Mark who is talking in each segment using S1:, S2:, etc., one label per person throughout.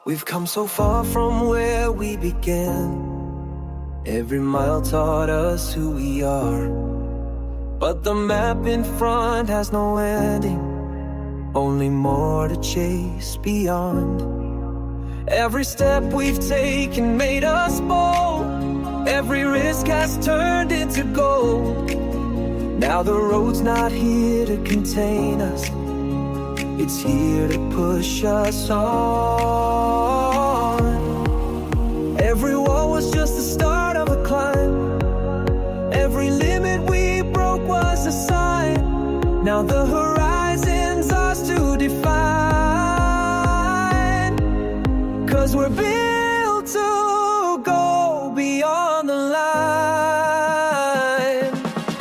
S1: We've come so far from where we began. Every mile taught us who we are, but the map in front has no ending, only more to chase beyond. Every step we've taken made us bold. Every risk has turned into gold. Now the road's not here to contain us, it's here to push us on. Every wall was just the start of a climb. Every limit we broke was a sign. Now the horizon's ours to define. 'Cause we're built to go beyond the line.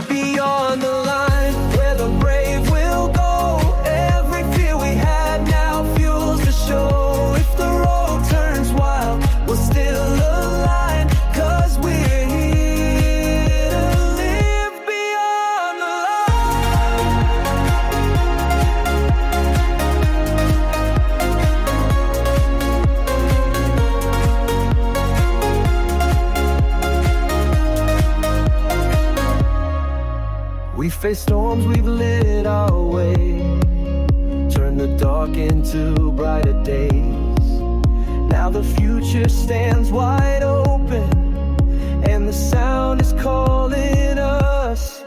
S1: Beyond the line, where the brave will go. Every fear we had now fuels the show. If the road turns wild, we'll still align. 'Cause we're here to live beyond the line. We face storms, we've lit our way, turn the dark into brighter days. Now the future stands wide open, and the sound is calling us.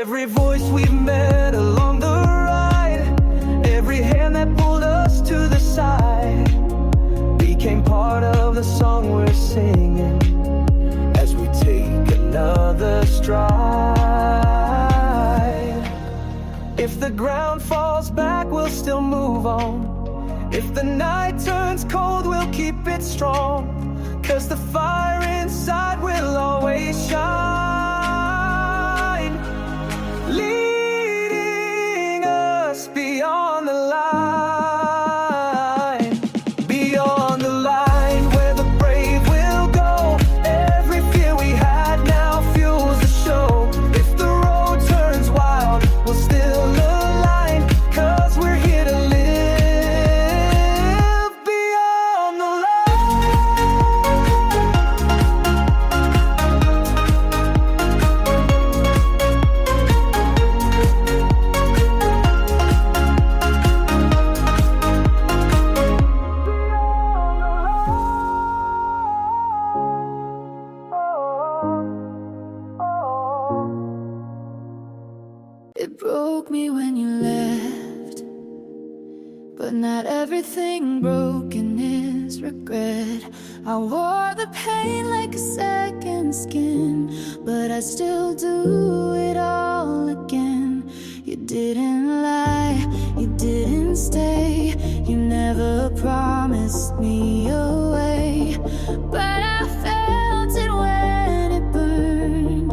S1: Every voice we've met along the ride, every hand that pulled us to the side, became part of the song we're singing as we take another stride. If the ground falls back, we'll still move on. If the night turns cold, we'll keep it strong. 'Cause the fire inside will always shine, leading us beyond the line. Beyond the line, where the brave will go. Every fear we had now fuels the show. If the road turns wild, we'll still align. 'Cause we're here to live beyond the
S2: It broke me when you left, but not everything broken is regret. I wore the pain like a second skin, but I still do it all again. You didn't lie, you didn't stay, you never promised me a way, but I felt it when it burned.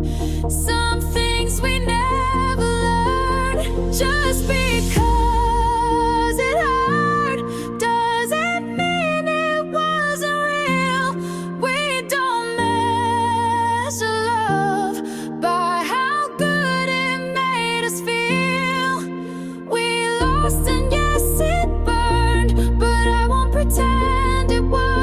S2: Some things we never learned. Just because it hurt doesn't mean it wasn't real. We don't measure love by how good it made us feel. We lost and yes it burned, but I won't pretend it was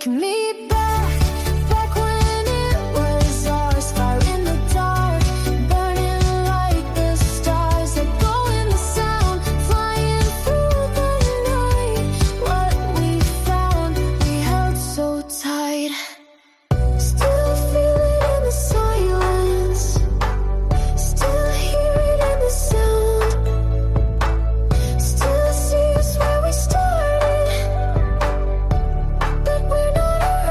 S2: Take me back, back when it was ours. Fire in the dark, burning like the stars that go in the sound, flying through the night. What we found, we held so tight. Still feel it in the silence, still hear it in the sound, still see us where we started, but we're not around.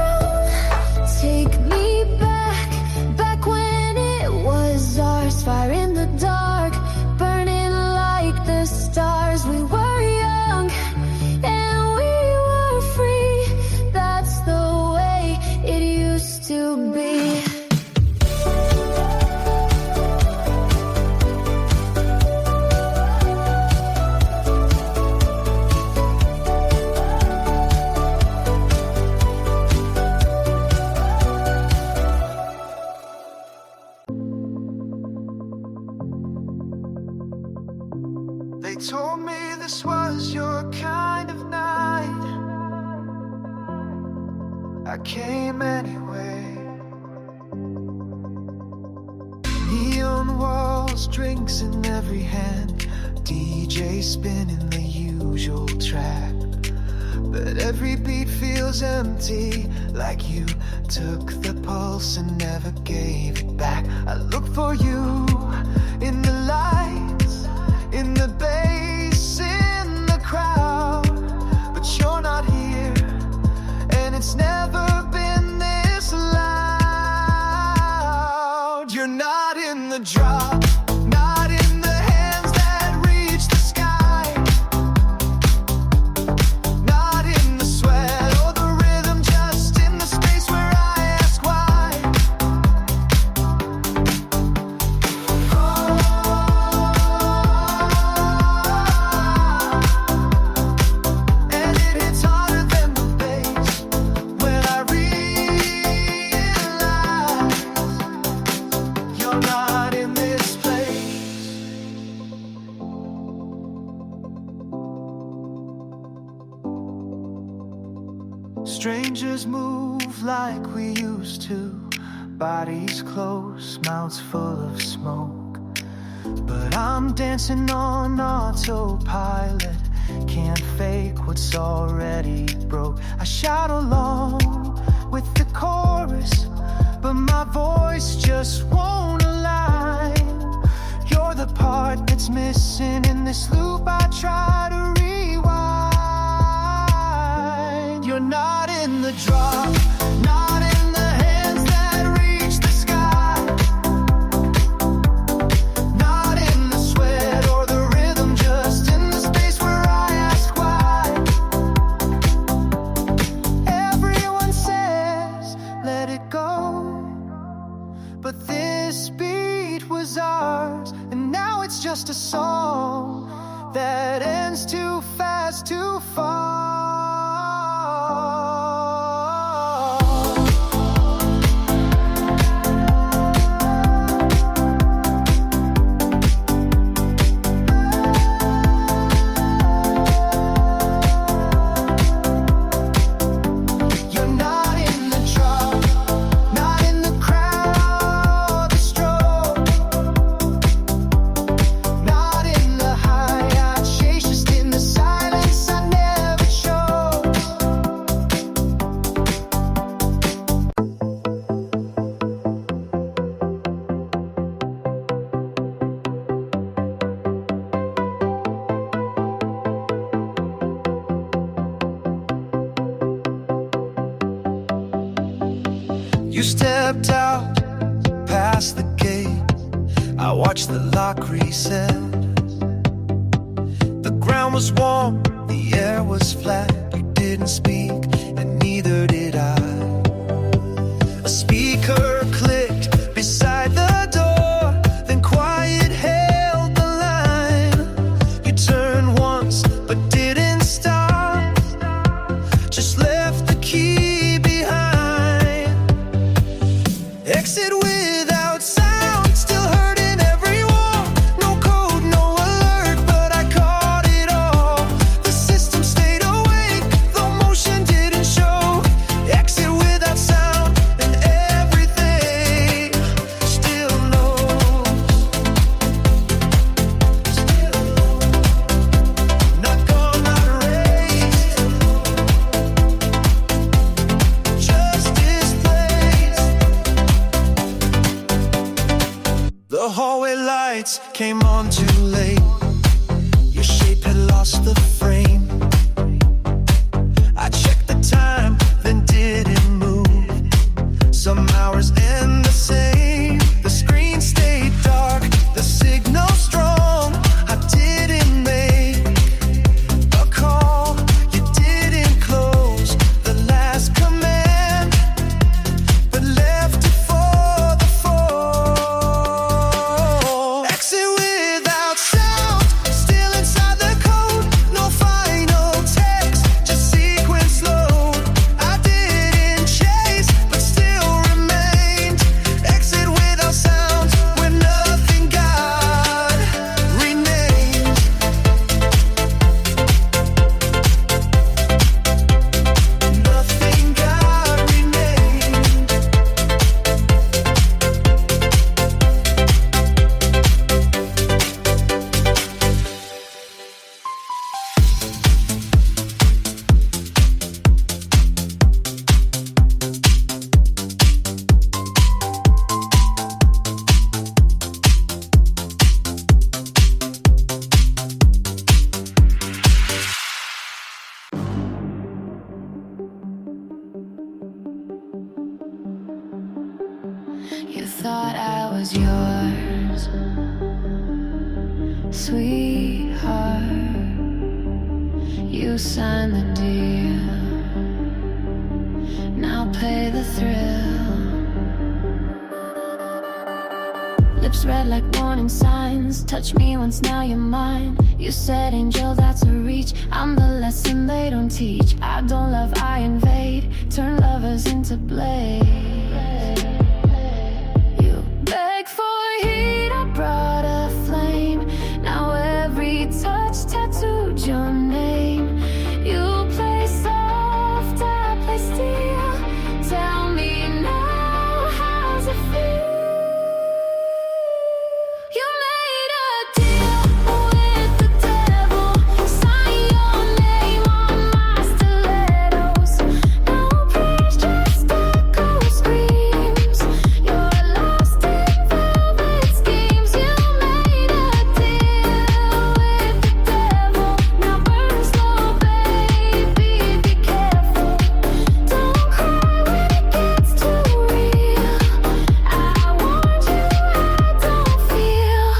S2: Take me back, back when it was ours. Fire in the dark, burning like the stars. We were young and we were free. That's the way it used to be.
S1: They told me this was your kind of night. I came anyway. Neon walls, drinks in every hand, DJ spinning the usual track. But every beat feels empty, like you took the pulse and never gave it back. I look for you in the lights, in the bass, in the crowd, but you're not here, and it's never been this loud. You're not in the drop, not in the hands that reach the sky, not in the sweat or the rhythm, just in the space where I ask why. And it hits harder than the bass when I realize you're not in this place. Strangers move like we used to, bodies close, mouths full of smoke. But I'm dancing on autopilot, can't fake what's already broke. I shout along with the chorus, but my voice just won't align. You're the part that's missing in this loop I try to rewind. You're not in the drop, not in the hands that reach the sky, not in the sweat or the rhythm, just in the space where I ask why. Everyone says let it go, but this beat was ours, and now it's just a song that ends too fast to fall. You're not in the drop, not in the crowd or the stroke, not in the high I chase, just in the silence I never chose. You stepped out past the gate, I watched the lock reset. The ground was warm, the air was flat. You didn't speak, and neither did I. A speaker clicked beside the door, then quiet held the line. You turned once, but didn't stop, just left the key behind. Exit without sound, still hurting every wall. No code, no alert, but I caught it all. The system stayed awake, though motion did came on too late. Your shape had lost the frame. I checked the time, then didn't move. Some hours end the same. The screen stayed dark, the signal strong. I didn't make a call. You didn't close the last command, but left it for the fall. Exit without sound, still inside the code. No final text, just sequence load. I didn't chase, but still remained. Exit without sound, where nothing got renamed. Nothing got renamed.
S2: You thought I was yours, sweetheart. You signed the deal. Now pay the thrill. Lips red like warning signs. Touch me once, now you're mine. You said angel, that's a reach. I'm the lesson they don't teach. I don't love, I invade. Turn lovers into blades. You beg for heat, I brought a flame. Now every touch tattooed your name. You play soft, I play steel. Tell me now, how's it feel? You made a deal with the devil. Sign your name on my stilettos. No praise, just echo screams. You're lost in velvet schemes. You made a deal with the devil. Now burn slow, baby, be careful. Don't cry when it gets too real. I warned you, I don't feel.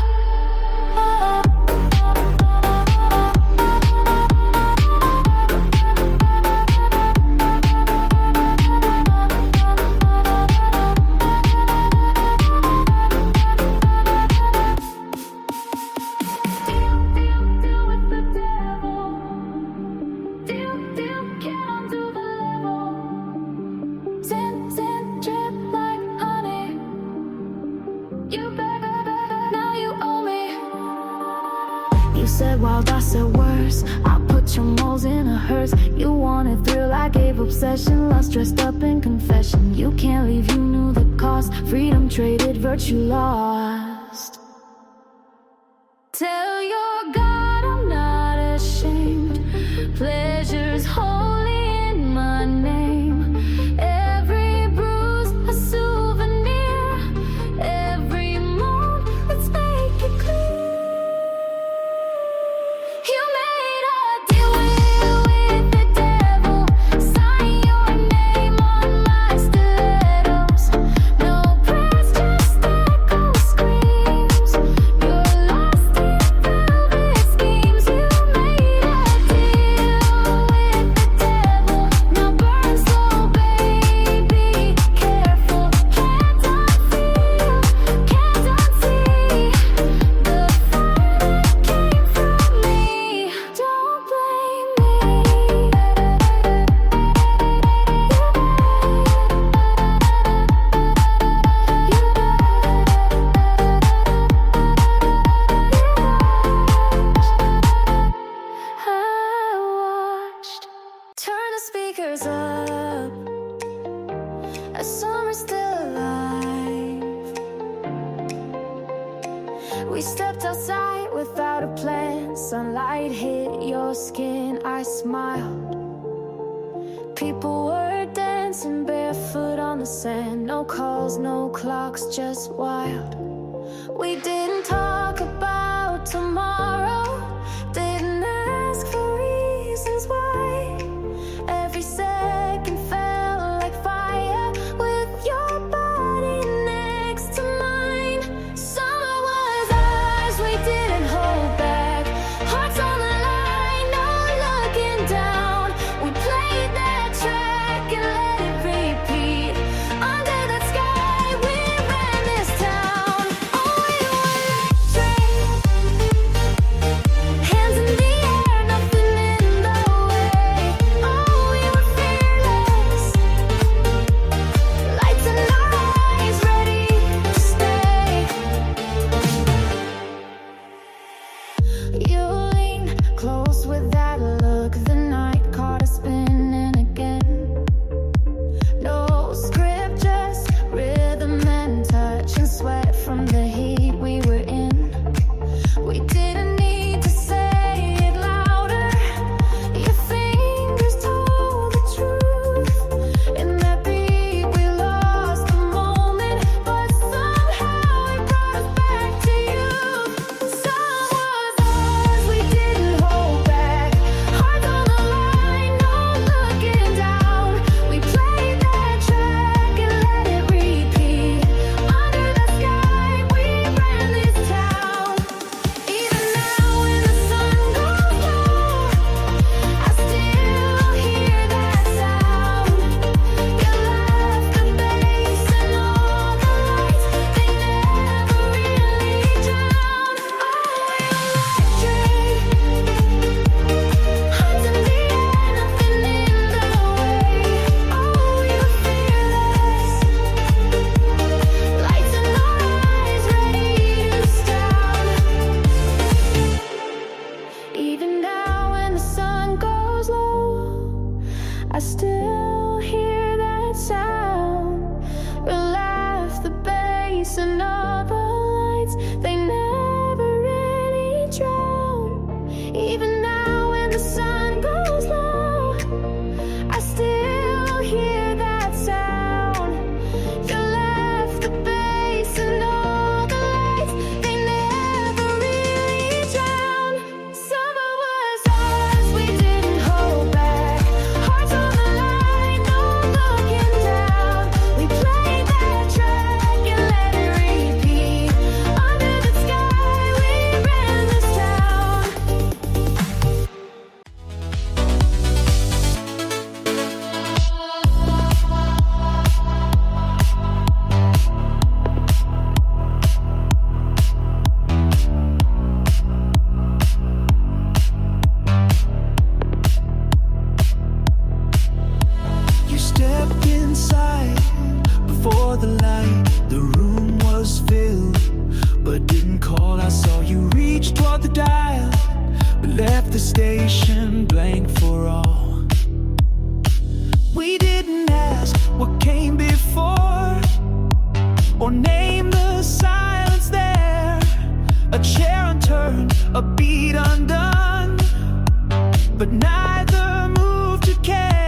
S2: Deal with the devil. Deal, get onto the level. Sin, drip like honey. You better, now you owe me. You said wild, I said worse. I put your moles in a hearse. You wanted thrill, I gave obsession. Lost, dressed up in confession. You can't leave, you knew the cost. Freedom traded, virtue lost. Tell your God I'm not ashamed. Pleasure's holy in my name. Every bruise a souvenir. Every moan, let's make it clear. You made a deal with the devil. Sign your name on my stilettos. No press, just echo screams. You're lost in velvet schemes. You made a deal with the devil. Now burn slow, baby, careful. Can't unfeel, can't unsee the fire that came from me. Don't blame me. I watched. Turn the speakers up. As summer's still alive. We stepped outside without a plan. Sunlight hit your skin, I smiled. People were dancing barefoot on the sand. No calls, no clocks, just wild. We didn't talk about tomorrow, didn't ask for reasons why. Every second felt like fire with your body next to mine. Summer was ours, we didn't hold back. Hearts on the line, no looking down. We played that track and let it repeat. Under the sky, we ran this town. Oh, we were electric. Hands in the air, nothing in the way. Oh, we were fearless. Lights in our eyes, ready to stay. You lean close with that look. The night caught us spinning again. No script, just rhythm and touch and sweat from the heat we were in. We didn't need to say it louder. Your fingers told the truth. In that beat we lost the moment, but somehow it brought us back to you. Summer was ours, we didn't hold back. Hearts on the line, no looking down. We played that track and let it repeat. Under the sky, we ran this town. Even now when the sun goes low, I still hear that sound. You left the bass and all the lights, they never really drown. Oh, we electric. Hearts in the air, nothing in the way. Oh, we were fearless. Lights in our eyes, ready to stop. Even now when the sun goes low, I still hear that sound. We left the bass and all the lights, they never really drown. Even now when the sun goes low, I still hear that sound. You left the bass and all the lights, they never really drown. Summer was ours, we didn't hold back. Hearts on the line, no looking down. We played that track and let it repeat. Under the sky, we ran this town.
S1: You stepped inside before the light. The room was filled, but didn't call. I saw you reach toward the dial, but left the station blank for all. We didn't ask what came before, or name the silence there. A chair unturned, a beat undone, but neither moved to care.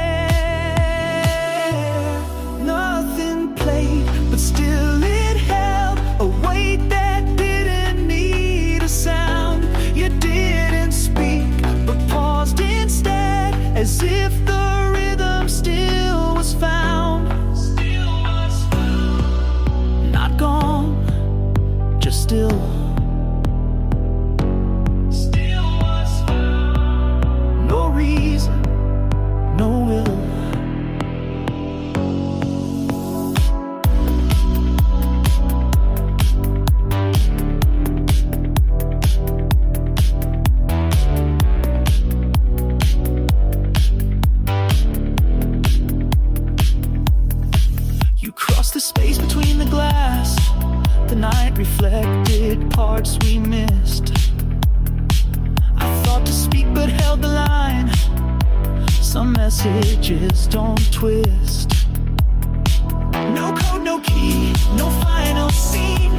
S1: Nothing played, but still it held a weight that didn't need a sound. You didn't speak, but paused instead, as if the rhythm still was found. Not gone, just still. No reason, no will. You crossed the space between the glass. The night reflected parts we missed. I thought to speak but held the line. Some messages don't twist. No code, no key, no final scene,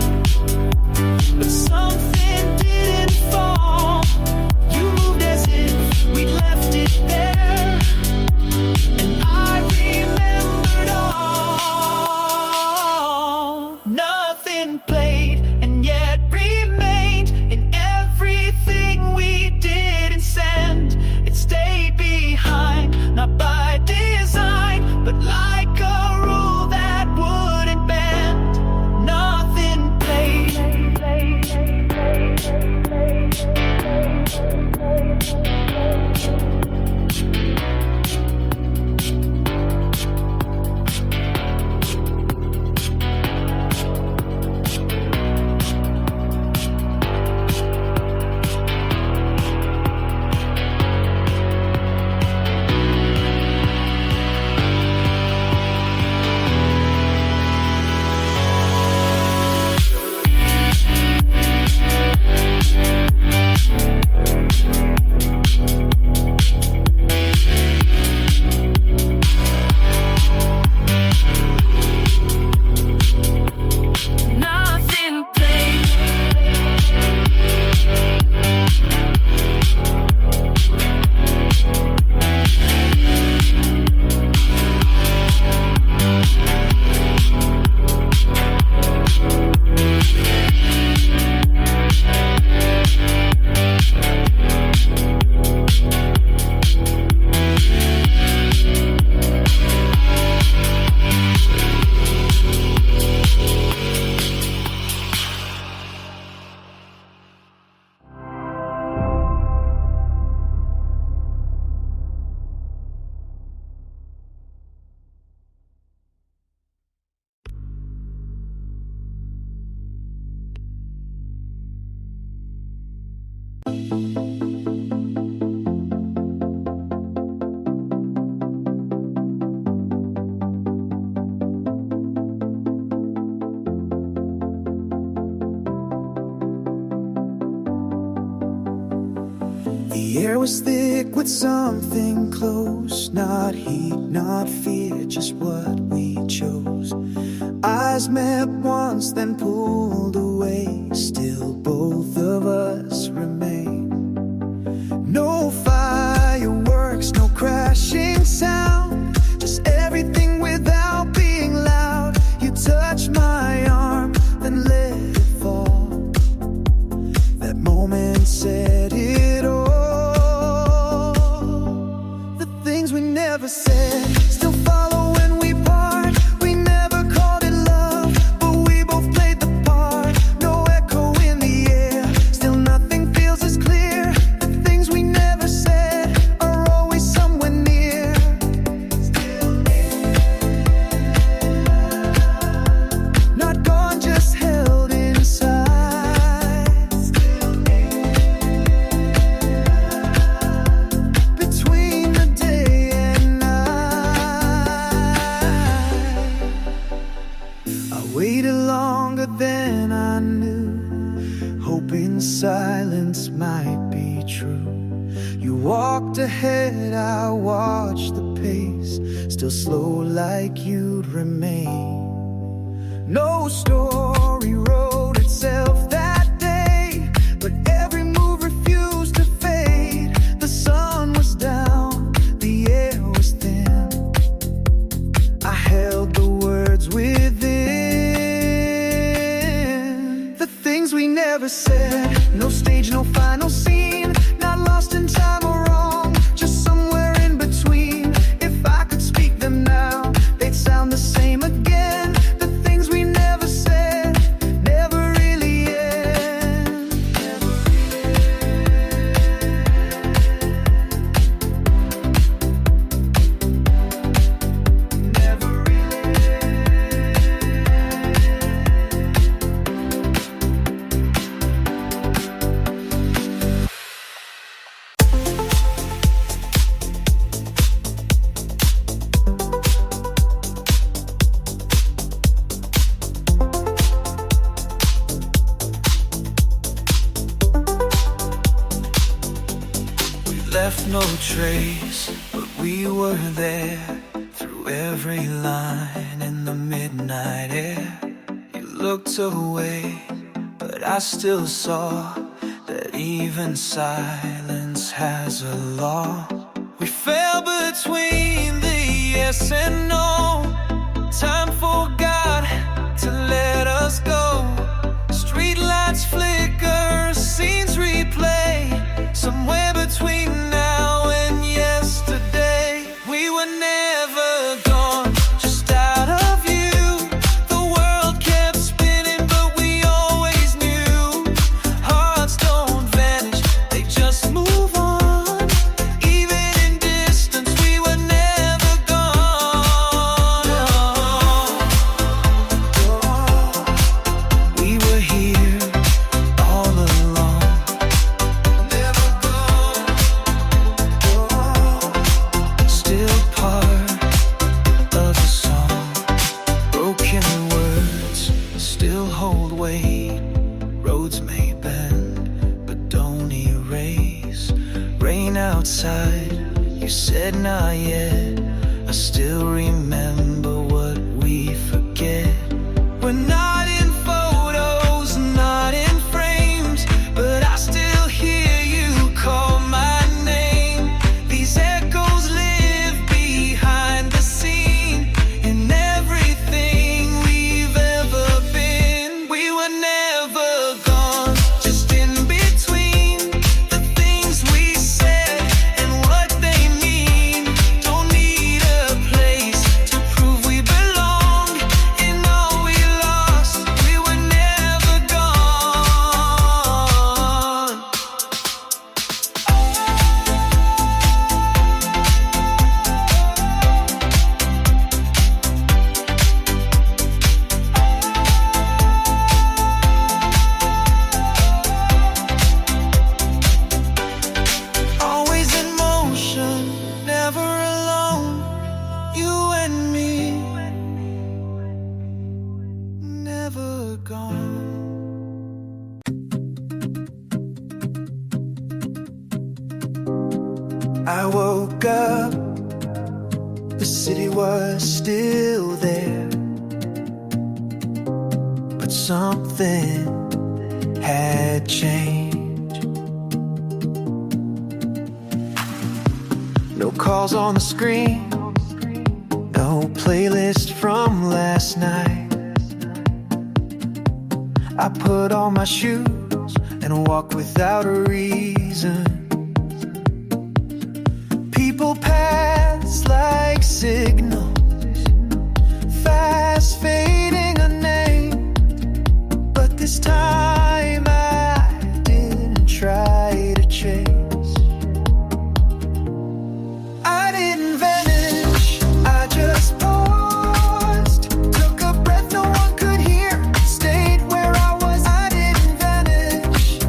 S1: but something didn't fall. You moved as if we left it there, and I remembered all. Nothing played, and yet air was thick with something close. Not heat, not fear, just what we chose. Eyes met once, then pulled away. Still both of us remain. No fireworks, no crashing sound, just everything without being loud. You touched my arm, then let it fall. That moment said it all. The things we never said still follow when we part. We never called it love, but we both played the part. No echo in the air, still nothing feels as clear. The things we never said are always somewhere near. Not gone, just held inside. Between the day and night, I waited longer than I knew, hoping silence might be true. You walked ahead, I watched the pace, still slow like you'd remain. No story wrote itself that day, but every move refused to fade. The sun was down, the air was thin. I held the words within. The things we never said, no stage, no final scene. Not lost in time or wrong, just somewhere in between. If I could speak them now, they'd sound the same again. The things we never said never really end. Never really left no trace, but we were there through every line in the midnight air. You looked away, but I still saw that even silence has a law. We fell between the yes and no. Time forgot to let us go. Streetlights flicker, scenes replay. Somewhere between now and yesterday, we were never gone, just out of view. The world kept spinning, but we always knew. Hearts don't vanish, they just move on. Even in distance, we were never gone. We were here all along. Never gone. Still part of the song. Broken words still hold weight. Roads may bend, but don't erase. Rain outside, you said not yet. I still remember what we forget. We're not in photos, not in frames, but I still hear you call my name. These echoes live behind the scene, in everything we've ever been. We were never gone, just in between. The things we said and what they mean. Don't need a place to prove we woke up, the city was still there, but something had changed. No calls on the screen, no playlist from last night. I put on my shoes and walked without a reason. People pass like signals, fast fading unnamed, but this time I didn't try to chase. I didn't vanish, I just paused, took a breath no one could hear, stayed where I was. I didn't vanish,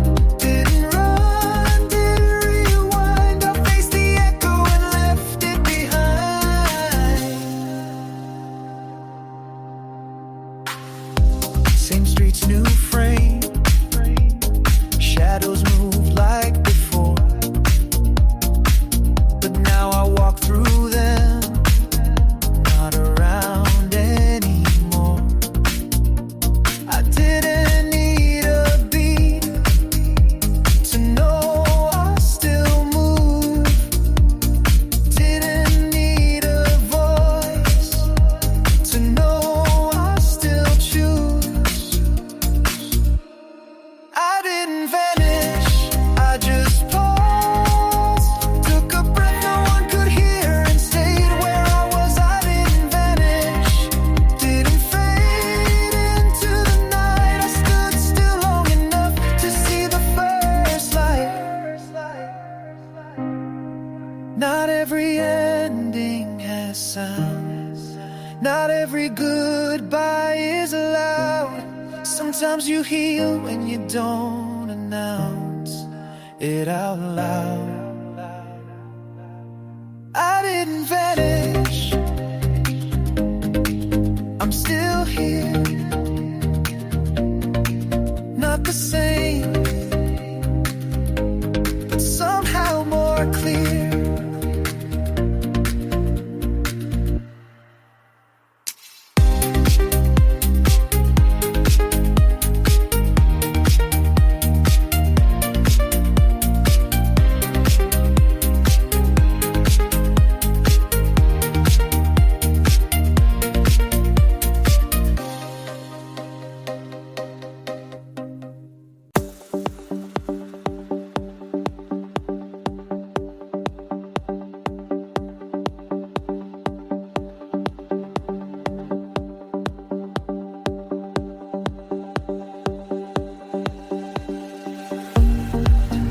S1: didn't run, didn't rewind. I faced the echo and left it behind. Same streets, new frame, shadows move like before, but now I walk through them, not around anymore. I didn't need a beat to know I still move, didn't need a voice to know I still choose. I didn't vanish, I just paused, took a breath no one could hear, and stayed where I was. I didn't vanish, didn't fade into the night. I stood still long enough to see the first light. Not every ending has sound, not every goodbye is loud. Sometimes you heal when you don't announce it out loud. I didn't vanish, I'm still here, not the same, but somehow more clear.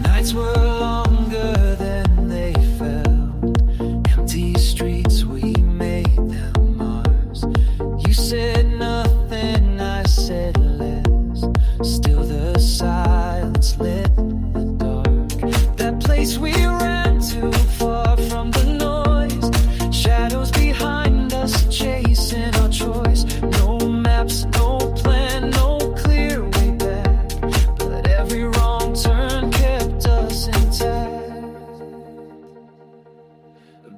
S1: Nights were longer than they felt, empty streets, we made them ours. You said nothing, I said less, still the silence lit the dark. That place we ran to, far from the noise, shadows behind us chasing our choice. No maps, no plan, no clear way back, but every wrong turn kept us intact.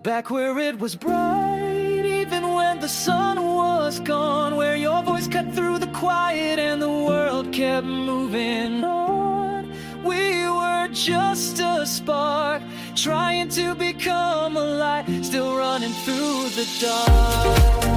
S1: Back where it was bright, even when the sun was gone, where your voice cut through the quiet and the world kept moving on. We were just a spark, trying to become a light, still running through the dark.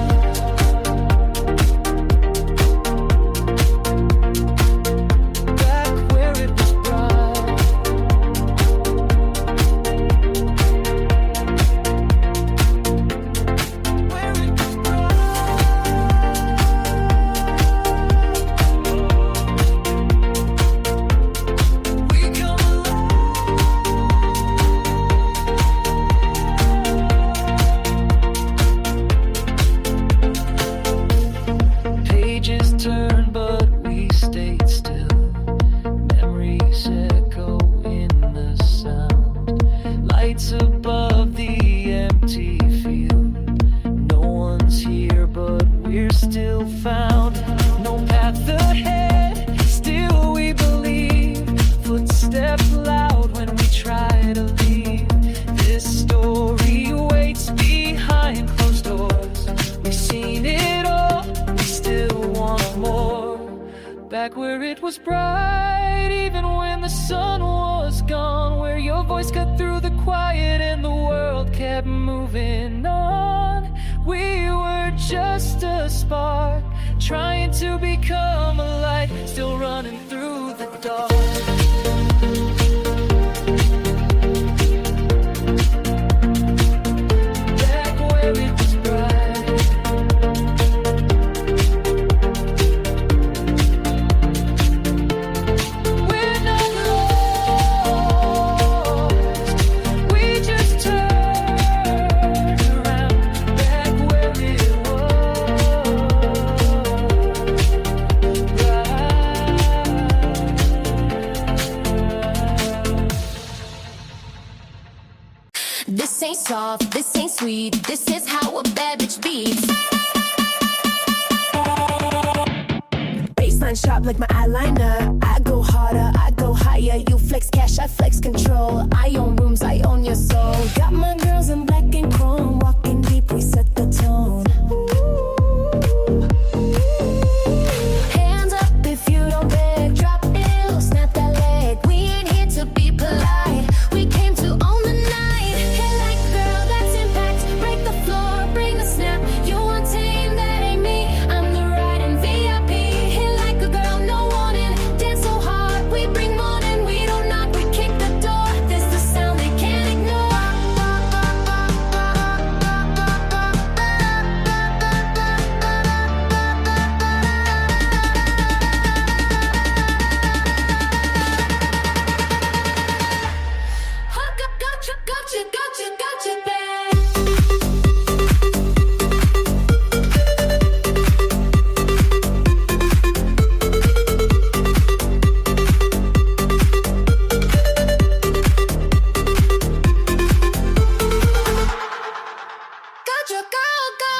S1: back where it was bright, even when the sun was gone, where your voice cut through the quiet and the world kept moving on. We were just a spark, trying to become a light, still running through the dark.
S2: This ain't soft, this ain't sweet, this is how a bad bitch beats.
S3: Baseline sharp like my eyeliner. I go harder, I go higher. You flex cash, I flex control. I own rooms, I own your soul. Got my girls in black and chrome, walking deep, we set the tone. Hands up if you don't beg, drop ill, snap that leg. We ain't here to be polite, we came to own the night. Hit like a girl, that's impact. Break the floor, bring a snap. You want tame, that ain't me. I'm the ride in VIP. Hit like a girl, no warning. Dance so hard, we bring morning. We don't knock, we kick the door. This the sound they can't ignore. Hook up, gotcha, babe. Got your girl, go.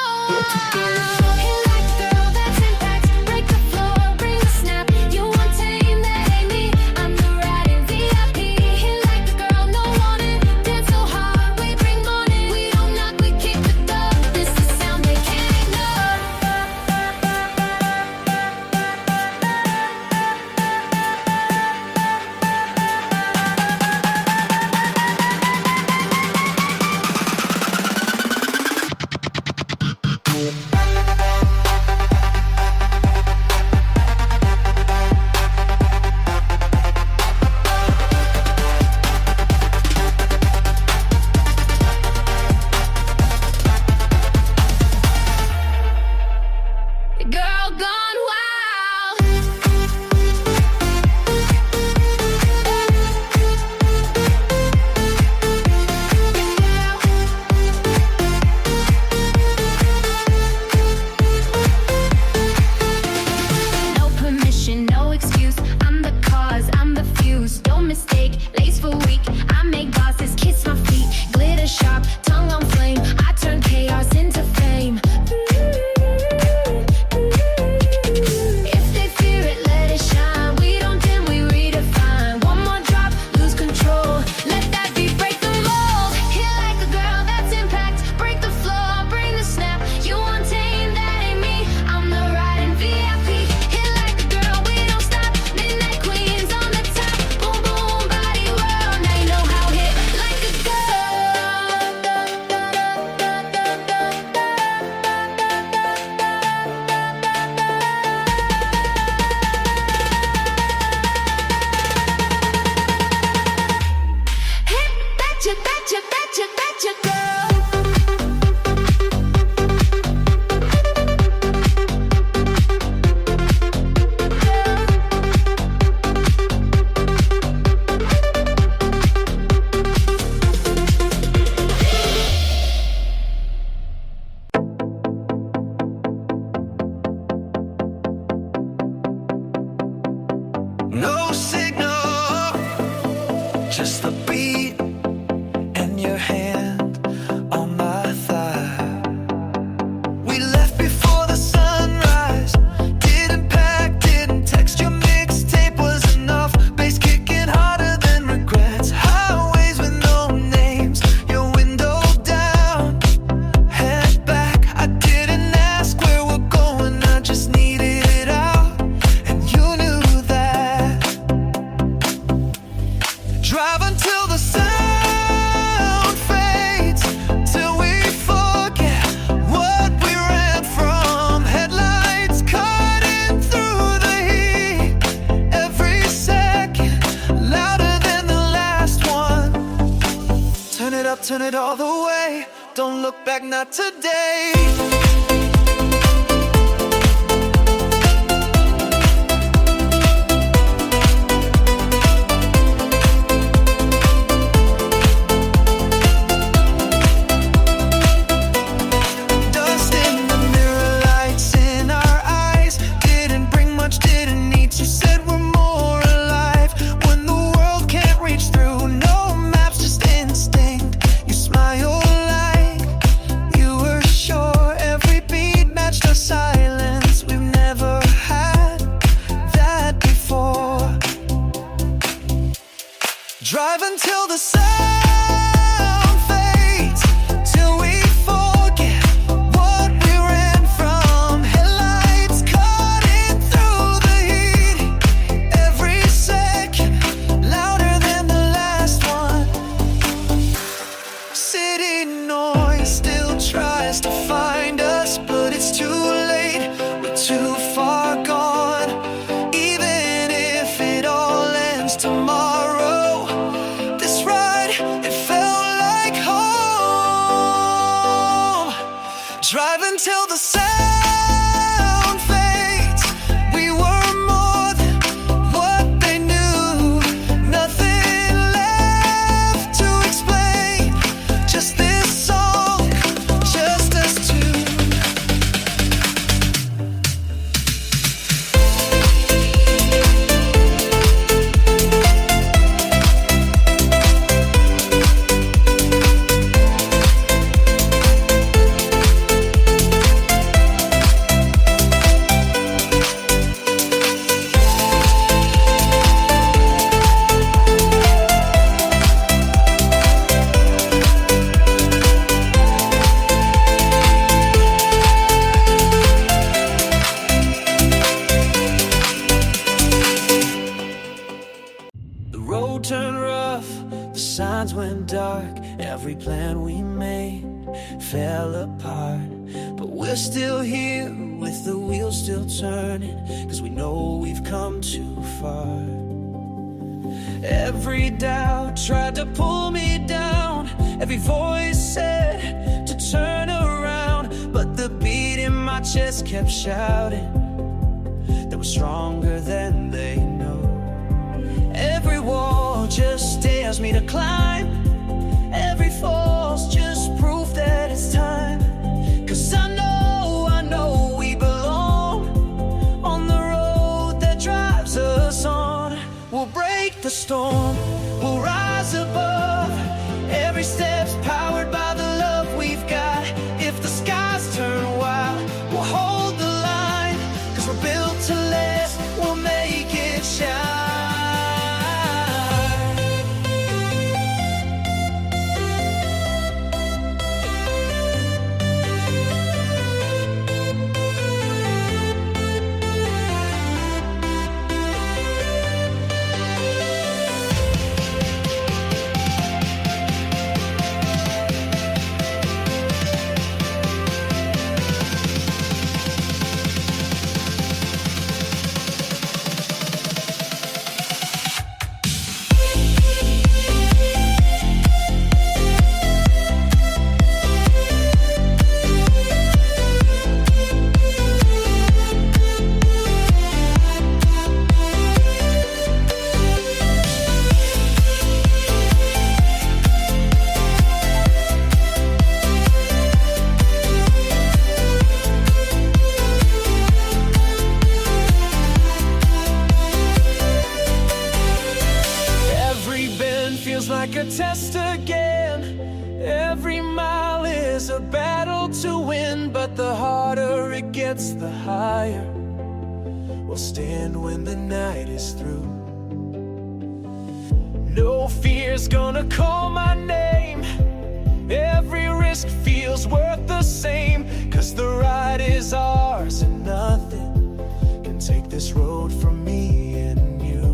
S3: Hit like a girl, that's impact. Break the floor, bring a snap. You want tame, that ain't me. I'm the ride in VIP. Hit like a girl, no warning. Dance so hard, we bring morning. We don't knock, we kick the door. This the sound they can't ignore. Girl gone wild.
S1: turn it all the way. Don't look back, not today. Drive until the sound fades, till we forget what we ran from. Headlights cutting through the heat, every second louder than the last one. City noise still tries to find us, but it's too late, we're too far gone. Even if it all ends tomorrow, drive until the sound fades. We were more than what they knew. Nothing left to explain. Just this song, just us two. Road turned rough, the signs went dark. Every plan we made fell apart, but we're still here with the wheels still turning, 'cause we know we've come too far. Every doubt tried to pull me down, every voice said to turn around, but the beat in my chest kept shouting that we're stronger than they know. Every wall just dares me to climb, every fall's just proof that it's time. 'Cause I know we belong on the road that drives us on. We'll break the storm, we'll rise above. Every step's powered by the love we've got. If the skies turn wild, we'll hold the line, 'cause we're built to last, we'll make it shine. Like a test again. Every mile is a battle to win, but the harder it gets, the higher we'll stand when the night is through. No fear's gonna call my name. Every risk feels worth the same, 'cause the ride is ours and nothing can take this road from me and you.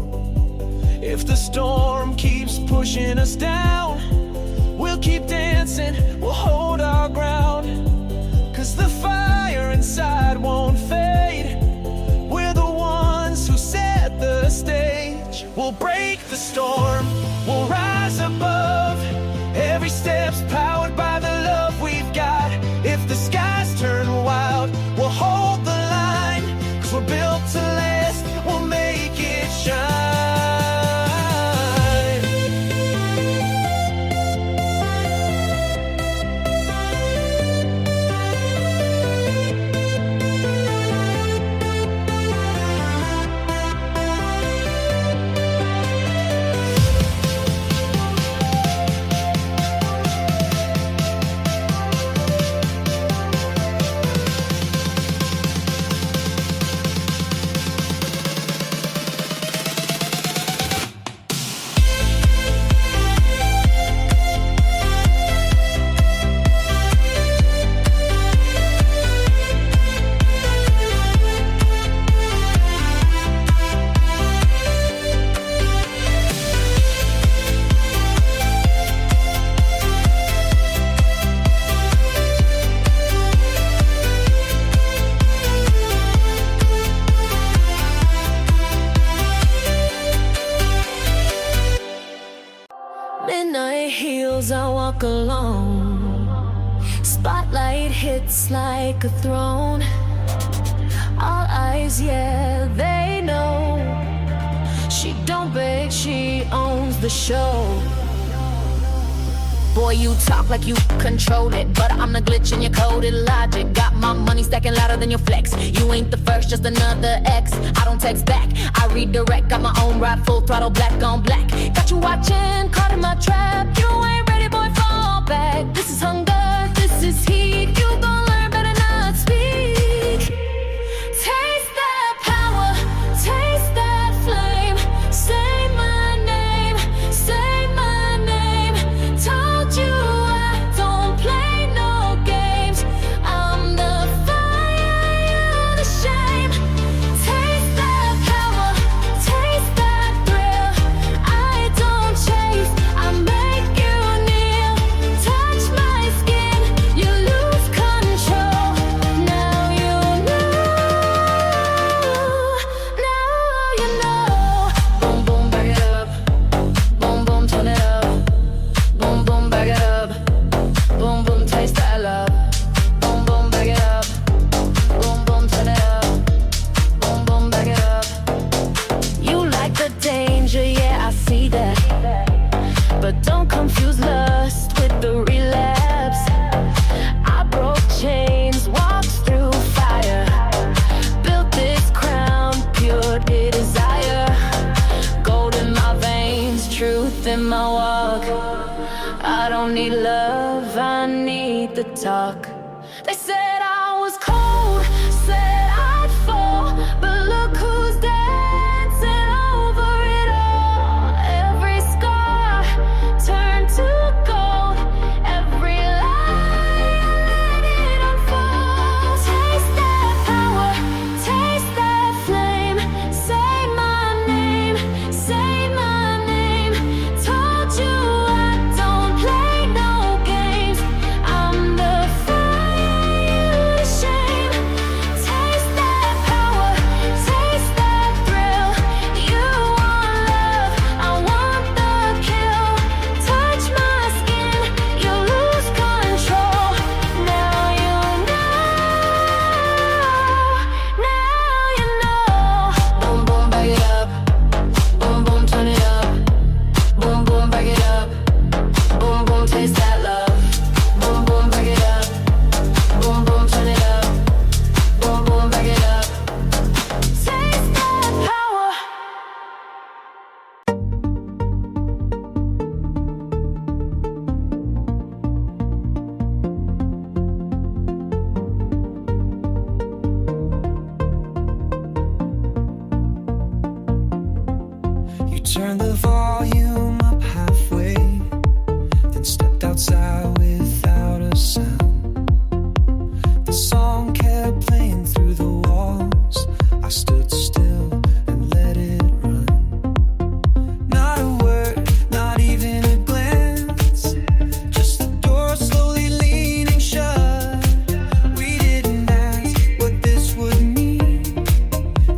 S1: If the storm keeps pushing us down, we'll keep dancing, we'll hold our ground, 'cause the fire inside won't fade. We're the ones who set the stage. We'll break the storm, we'll rise above. Every step's
S3: walk alone. Spotlight hits like a throne. All eyes, yeah, they know. She don't beg, she owns the show. Boy, you talk like you control it, but I'm the glitch in your coded logic. Got my money stacking louder than your flex. You ain't the first, just another ex. I don't text back, I redirect. Got my own ride, full throttle, black on black. Got you watching, caught in my trap. You ain't ready, boy, fall back. This is hunger, this is heat. You gon' learn, better not speak. Taste that power, taste that flame. Say my name, say my name. Told you I don't play no games. I'm the fire, you're the shame. Taste that power, taste that thrill. I don't chase, I make you kneel. Touch my skin, you lose control. Now you know, now you know. Boom, boom, back it up. Boom, boom, turn it up. Boom, boom, back it up. Boom, boom, taste that love. Boom, boom, back it up. Boom, boom, turn it up. Boom, boom, back it up. You like the danger, yeah, I see that. But don't confuse lust with the relapse. I broke chains, walked through fire. Built this crown, pure desire. Gold in my veins, truth in my walk. I don't need love, I need the talk. They said I was cold, said I'd fall, but look who's dancing over it all. Every scar turned to gold, every lie let it unfold. Taste that power, taste that flame. Say my name, say my name. Told you I don't play no games. I'm the fire, you the shame. Taste that power, taste that thrill. You want love, I want the kill. Touch my skin, you lose control. Now you know, boom, boom, back it up. Boom, boom, turn it up. Boom, boom, back it up. Boom, boom, taste that love. Boom, boom, back it up. Boom, boom, turn it up. Boom, boom, back it up. Taste that power.
S1: You turned the volume up halfway, then stepped outside without a sound. The song kept playing through the walls. I stood still and let it run. Not a word, not even a glance, just the door slowly leaning shut. We didn't ask what this would mean.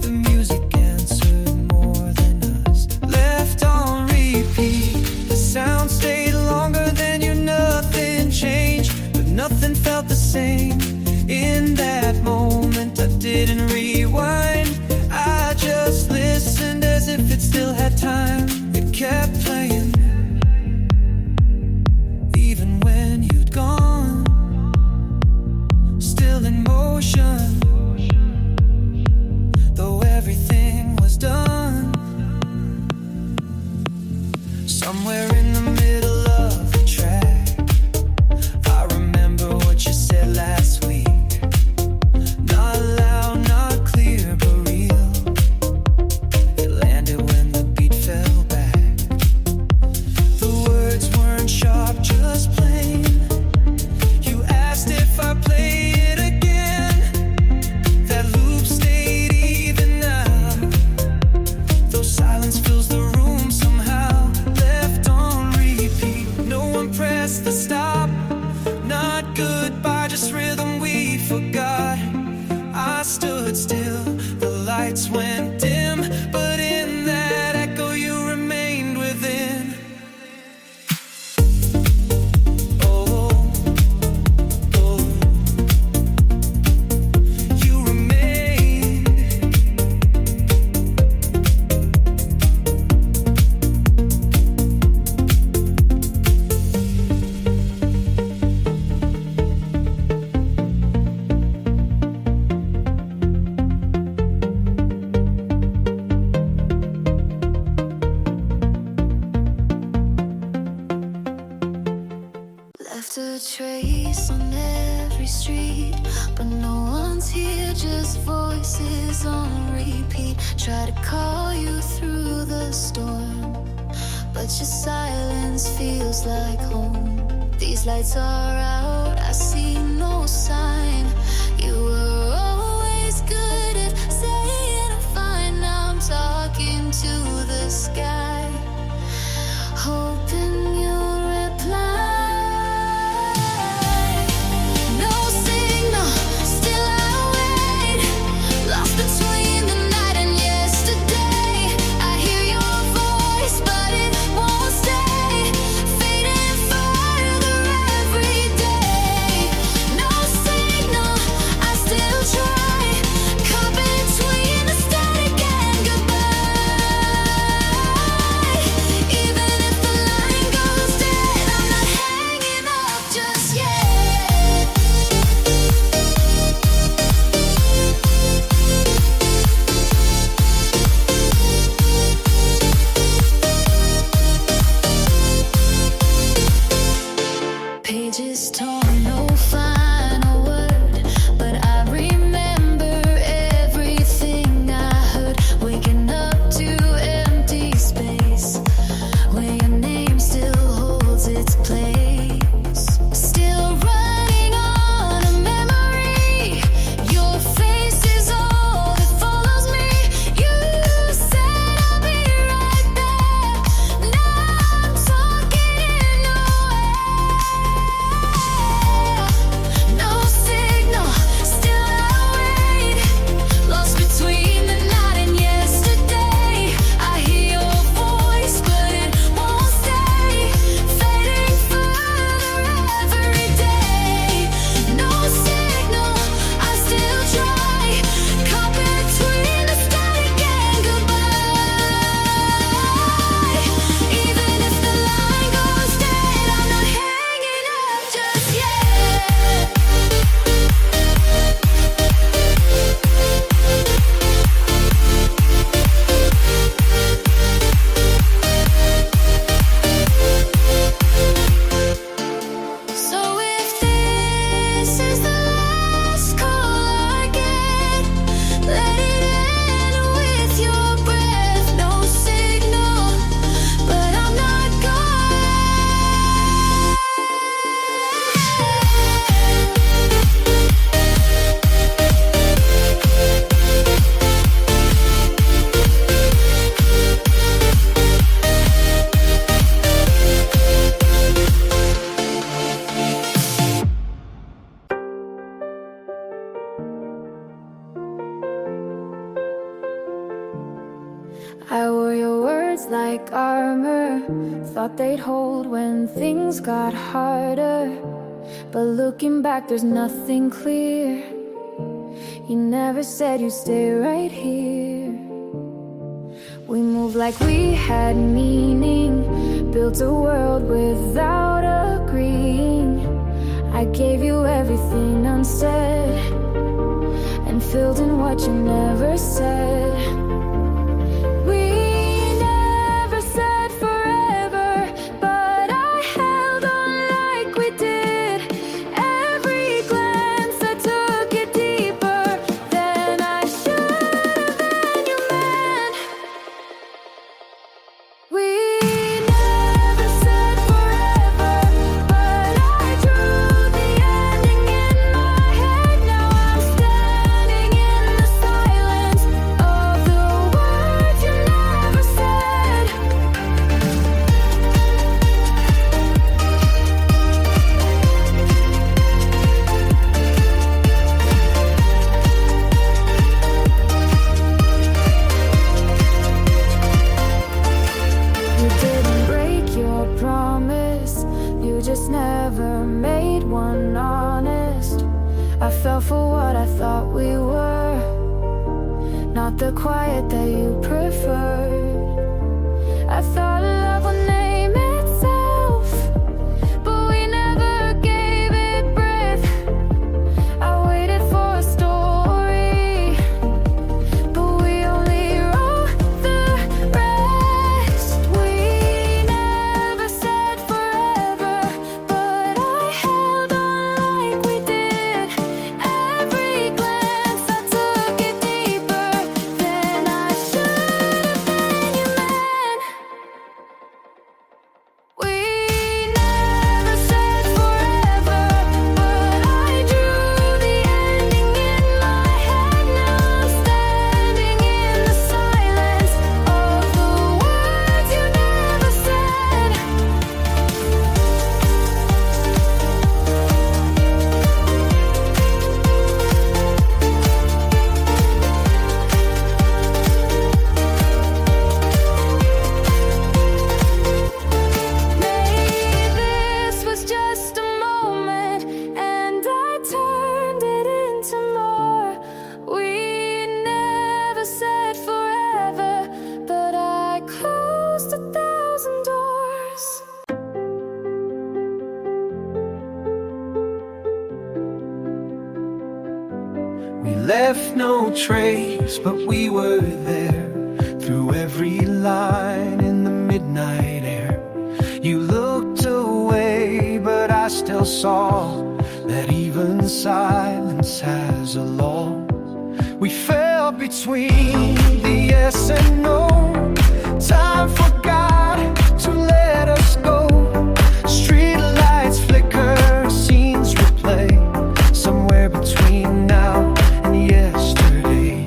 S1: The music answered more than us. Left on repeat, the sound stayed longer than you. Nothing changed, but nothing felt the same. In that moment I didn't rewind, I just listened as if it still had time. It kept playing even when you'd gone, still in motion, though everything was done. Somewhere in the middle of the track, I remember what you said last week. Not loud, not clear, but real. It landed when the beat fell back. The words weren't sharp, just plain. You asked if I play it again. That loop stayed even now, though silence fills the room somehow. Left on repeat, no one pressed the stop. Not goodbye, just rhythm we forgot. I stood still, the lights went dim, but in that echo you remained within.
S2: every street, but no one's here, just voices on repeat. Try to call you through the storm, but your silence feels like home. These lights are out, I see no sign. You were always good at saying I'm fine. Now I'm talking to the sky, hoping you'll reply. No signal, still I wait, lost between the night and yesterday. I hear your voice, but it won't stay, fading further every day. No signal, I still try, caught between the static and goodbye. Even if the line goes dead, I'm not hanging up just yet. Pages torn, no final word, but I remember everything I heard. Waking up to empty space, where your name still holds its place. Still running on a memory, your face is all that follows me. You said I'll be right back, now I'm talking in your no signal, still I wait, lost between the night and yesterday. I hear your voice, but it won't stay, fading further every day. No signal, I still try, caught between the static and goodbye. Even if the line goes dead, I'm not hanging up just yet. So if this is the last call I get, let it end with your breath. No signal, but I'm not gone. I wore your words like armor, thought they'd hold when things got harder. But looking back, there's nothing clear. You never said you'd stay right here. We moved like we had meaning, built a world without agreeing. I gave you everything unsaid, and filled in what you never said. We never said forever, but I held on like we did. Every glance I took it deeper than I should have, and you meant. We never said forever, but I drew the ending in my head. Now I'm standing in the silence of the words you never said. You didn't break your promise, you just never made one honest. I fell for what I thought we were, not the quiet that you preferred. I thought love would name itself, but we never gave it breath. I waited for a story, but we only wrote the rest. We never said forever, but I held on like we did.
S1: We left no trace, but we were there through every line in the midnight air. You looked away, but I still saw that even silence has a law. We fell between the yes and no. Time forgot to let us go. Street lights flicker, scenes replay. Somewhere between now and yesterday.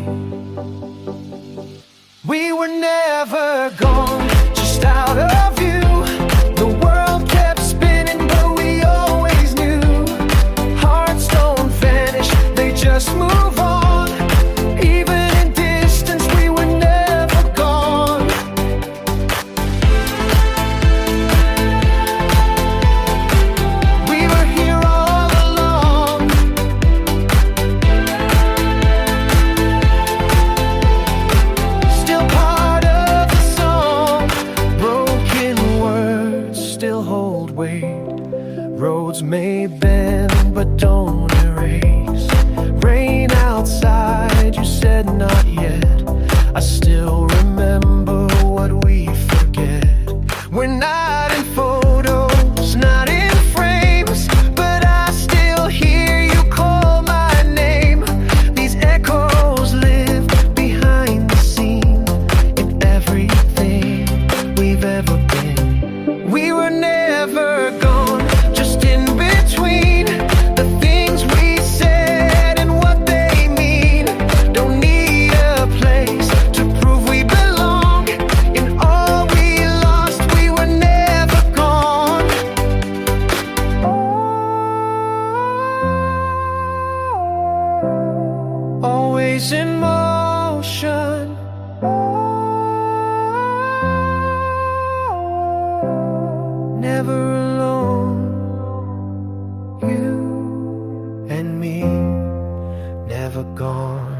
S1: We were never gone, just out of view. The world kept spinning, but we always knew. Hearts don't vanish, they just move on. Even in distance, we were never gone. We were here all along. Still part of the song. Broken words still hold weight. Roads may bend, but don't erase. Rain outside, you said not yet. I still remember what we forget. We're not in photos, not in frames, but I still hear you call my name. These echoes live behind the scene in everything we've ever been. We were never gone, just in between the things we said and what they mean. Don't need a place to prove we belong. In all we lost, we were never gone. Always in motion. Never alone. You and me, never gone.